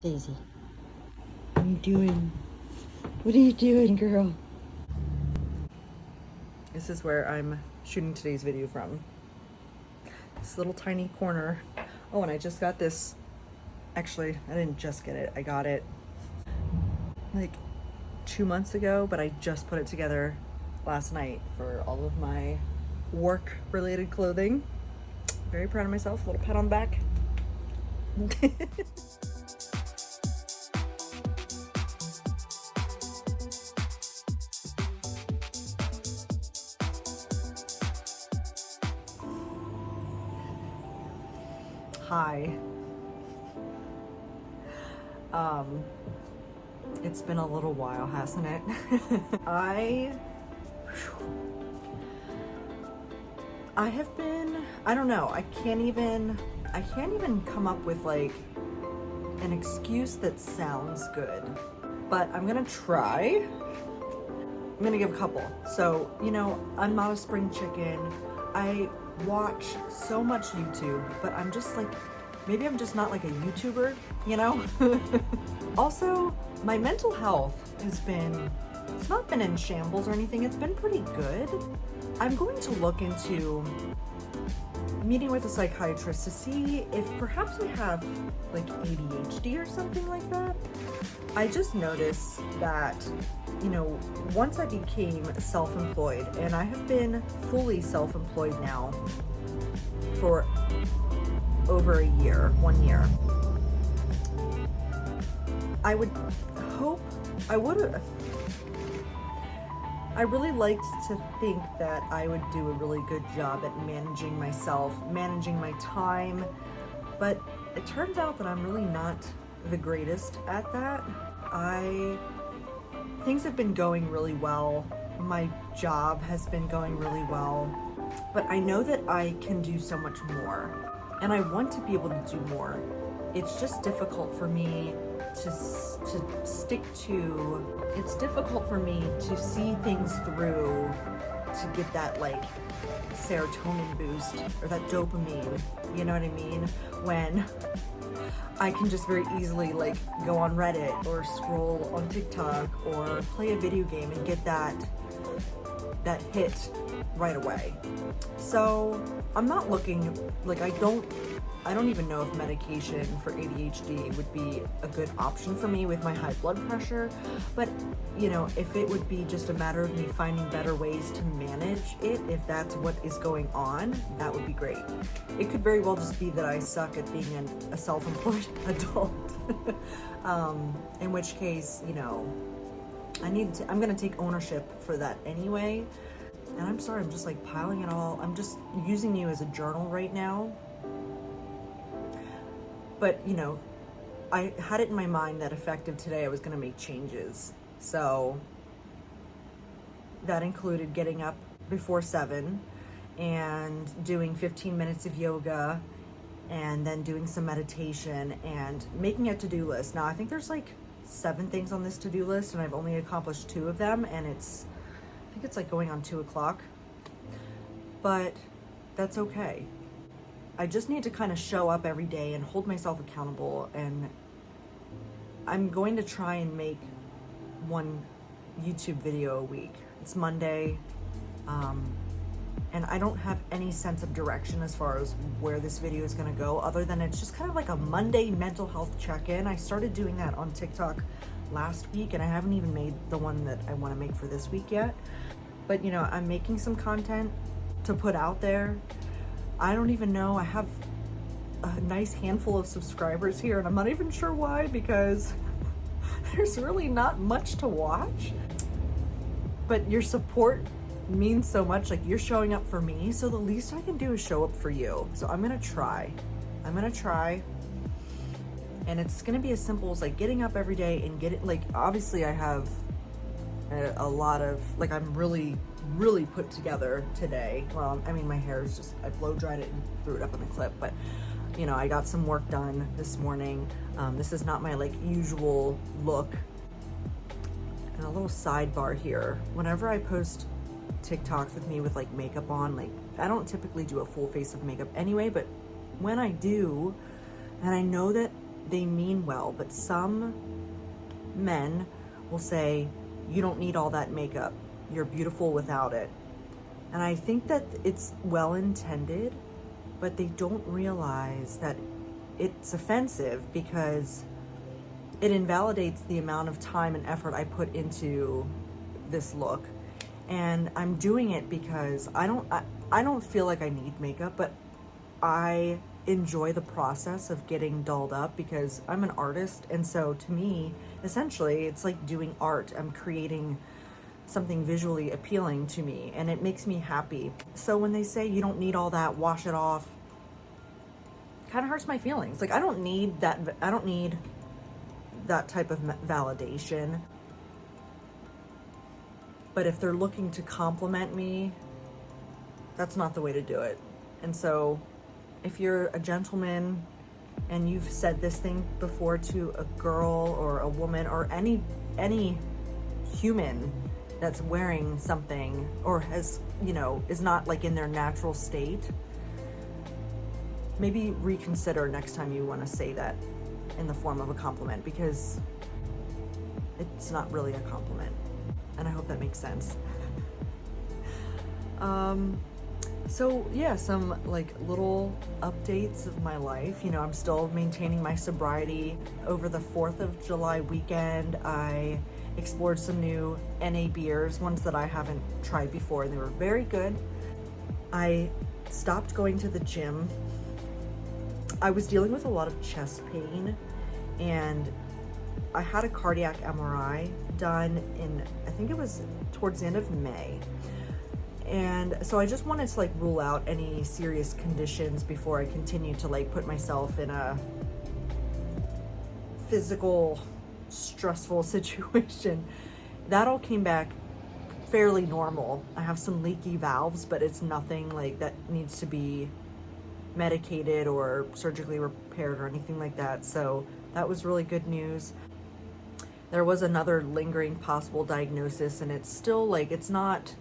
Daisy, what are you doing? What are you doing, girl? This is where I'm shooting today's video from. This little tiny corner. Oh, and I just got this. Actually, I didn't just get it. I got it like 2 months ago, but I just put it together last night for all of my work-related clothing. Very proud of myself. A little pat on the back. Hi. It's been a little while, hasn't it? I have been, I don't know, I can't even come up with like an excuse that sounds good, but I'm gonna try. I'm gonna give a couple. So, I'm not a spring chicken. I watch so much YouTube, but I'm just like, maybe I'm just not like a YouTuber, Also, my mental health it's not been in shambles or anything. It's been pretty good. I'm going to look into meeting with a psychiatrist to see if perhaps I have like ADHD or something like that. I just noticed that, once I became self-employed, and I have been fully self-employed now for over 1 year. I really liked to think that I would do a really good job at managing myself, managing my time, but it turns out that I'm really not the greatest at that. Things have been going really well. My job has been going really well, but I know that I can do so much more, and I want to be able to do more. It's just difficult for me to stick to. It's difficult for me to see things through, to get that like serotonin boost or that dopamine, you know what I mean? When I can just very easily like go on Reddit or scroll on TikTok or play a video game and get that hit right away. So I'm not looking, like I don't even know if medication for ADHD would be a good option for me with my high blood pressure, but if it would be just a matter of me finding better ways to manage it, if that's what is going on, that would be great. It could very well just be that I suck at being a self-employed adult, in which case, I'm gonna take ownership for that anyway. And I'm sorry, I'm just like piling it all. I'm just using you as a journal right now. But, I had it in my mind that effective today I was going to make changes. So that included getting up before 7 and doing 15 minutes of yoga and then doing some meditation and making a to-do list. Now, I think there's like 7 things on this to-do list, and I've only accomplished 2 of them, and I think it's like going on 2 o'clock. But that's okay. I just need to kind of show up every day and hold myself accountable, and I'm going to try and make 1 YouTube video a week. It's Monday, and I don't have any sense of direction as far as where this video is going to go, other than it's just kind of like a Monday mental health check-in. I started doing that on TikTok last week, and I haven't even made the one that I want to make for this week yet. But I'm making some content to put out there. I don't even know. I have a nice handful of subscribers here, and I'm not even sure why, because there's really not much to watch. But your support means so much. Like, you're showing up for me, so the least I can do is show up for you. So I'm gonna try. And it's gonna be as simple as like getting up every day and obviously I have a lot of, like, I'm really put together today. Well, I mean, my hair is just, I blow dried it and threw it up in the clip, but I got some work done this morning. This is not my like usual look. And a little sidebar here, whenever I post TikToks with me with like makeup on, like I don't typically do a full face of makeup anyway, but when I do, and I know that they mean well, but some men will say, you don't need all that makeup. You're beautiful without it. And I think that it's well intended, but they don't realize that it's offensive because it invalidates the amount of time and effort I put into this look. And I'm doing it because I don't feel like I need makeup, but I enjoy the process of getting dolled up because I'm an artist. And so to me, essentially, it's like doing art. I'm creating something visually appealing to me, and it makes me happy. So when they say you don't need all that, wash it off, kind of hurts my feelings. Like, I don't need that. I don't need that type of validation. But if they're looking to compliment me, that's not the way to do it. And so if you're a gentleman and you've said this thing before to a girl or a woman or any human that's wearing something or has, is not like in their natural state, maybe reconsider next time you want to say that in the form of a compliment, because it's not really a compliment. And I hope that makes sense. So yeah, some like little updates of my life. I'm still maintaining my sobriety. Over the 4th of July weekend, I explored some new NA beers, ones that I haven't tried before, and they were very good. I stopped going to the gym. I was dealing with a lot of chest pain, and I had a cardiac MRI done in, I think it was towards the end of May. And so I just wanted to rule out any serious conditions before I continue to put myself in a physical, stressful situation. That all came back fairly normal. I have some leaky valves, but it's nothing that needs to be medicated or surgically repaired or anything like that. So that was really good news. There was another lingering possible diagnosis, and it's still it's not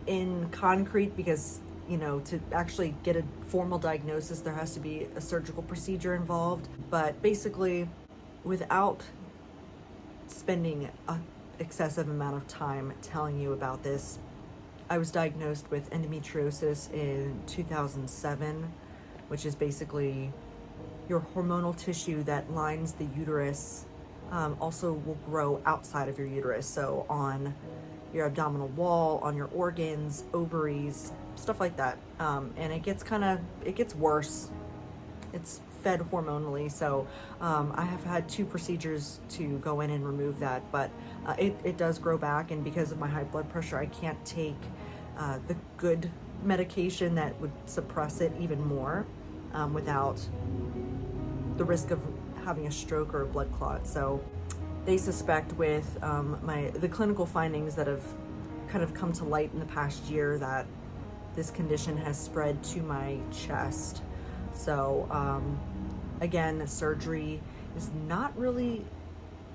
in concrete because, to actually get a formal diagnosis, there has to be a surgical procedure involved. But basically, without spending an excessive amount of time telling you about this, I was diagnosed with endometriosis in 2007, which is basically your hormonal tissue that lines the uterus also will grow outside of your uterus. So on your abdominal wall, on your organs, ovaries, stuff like that. And it gets worse. It's fed hormonally. So I have had 2 procedures to go in and remove that, but it does grow back. And because of my high blood pressure, I can't take the good medication that would suppress it even more without the risk of having a stroke or a blood clot. So they suspect with the clinical findings that have kind of come to light in the past year that this condition has spread to my chest. So again, surgery is not really,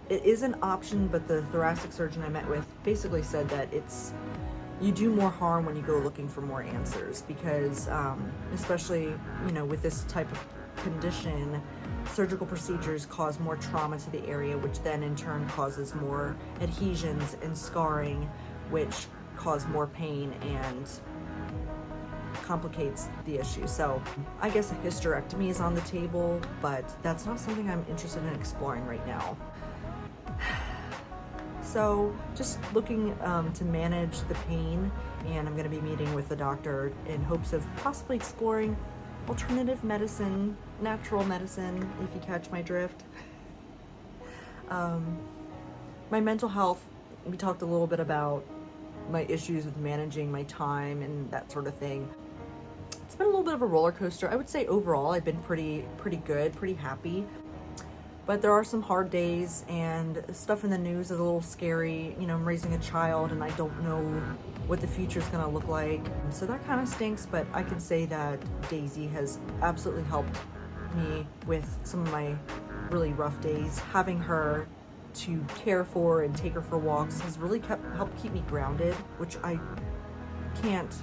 it is an option, but the thoracic surgeon I met with basically said that you do more harm when you go looking for more answers, because especially, with this type of condition, surgical procedures cause more trauma to the area, which then in turn causes more adhesions and scarring, which cause more pain and complicates the issue. So I guess a hysterectomy is on the table, but that's not something I'm interested in exploring right now. So just looking to manage the pain, and I'm going to be meeting with the doctor in hopes of possibly exploring alternative medicine, natural medicine, if you catch my drift. My mental health, we talked a little bit about my issues with managing my time and that sort of thing. It's been a little bit of a roller coaster. I would say overall I've been pretty good, pretty happy. But there are some hard days, and stuff in the news is a little scary. I'm raising a child and I don't know what the future is going to look like. So that kind of stinks, but I can say that Daisy has absolutely helped me with some of my really rough days. Having her to care for and take her for walks has really helped keep me grounded, which I can't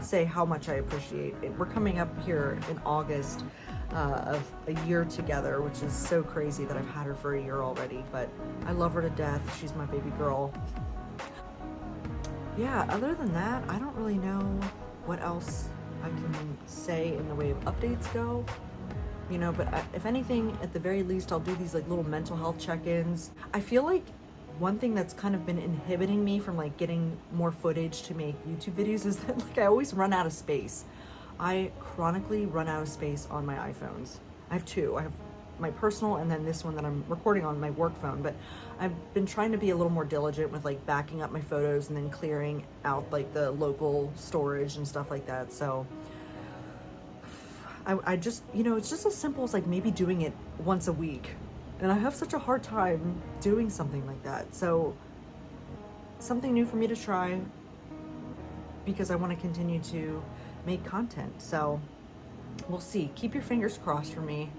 say how much I appreciate. We're coming up here in August of a year together, which is so crazy that I've had her for a year already, but I love her to death. She's my baby girl. Yeah, other than that, I don't really know what else I can say in the way of updates go. You know, but if anything, at the very least, I'll do these like little mental health check-ins. I feel like one thing that's kind of been inhibiting me from like getting more footage to make YouTube videos is that like I always run out of space. I chronically run out of space on my iPhones. I have two. I have my personal and then this one that I'm recording on my work phone, but I've been trying to be a little more diligent with like backing up my photos and then clearing out like the local storage and stuff like that. So I just, you know, it's just as simple as like maybe doing it once a week. And I have such a hard time doing something like that. So something new for me to try because I want to continue to make content. So we'll see. Keep your fingers crossed for me.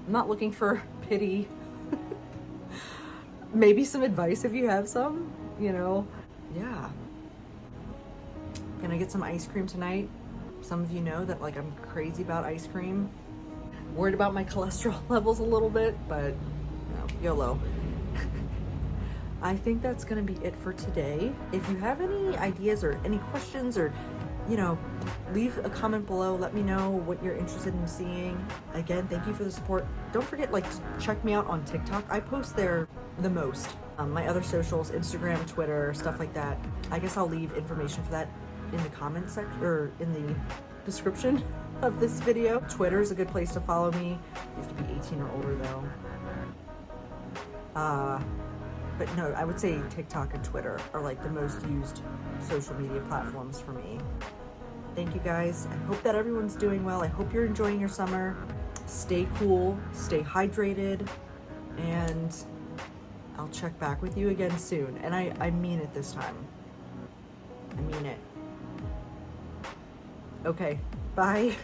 I'm not looking for pity. Maybe some advice if you have some, you know. Yeah. Gonna get some ice cream tonight. Some of you know that like I'm crazy about ice cream. Worried about my cholesterol levels a little bit, but you know, YOLO. I think that's gonna be it for today. If you have any ideas or any questions or, you know, leave a comment below. Let me know what you're interested in seeing. Again, thank you for the support. Don't forget, like, to check me out on TikTok. I post there the most. My other socials, Instagram, Twitter, stuff like that. I guess I'll leave information for that in the comment section or in the description of this video. Twitter is a good place to follow me. You have to be 18 or older though. But no, I would say TikTok and Twitter are like the most used social media platforms for me. Thank you guys. I hope that everyone's doing well. I hope you're enjoying your summer. Stay cool, stay hydrated, and I'll check back with you again soon. And I mean it this time. I mean it. Okay, bye.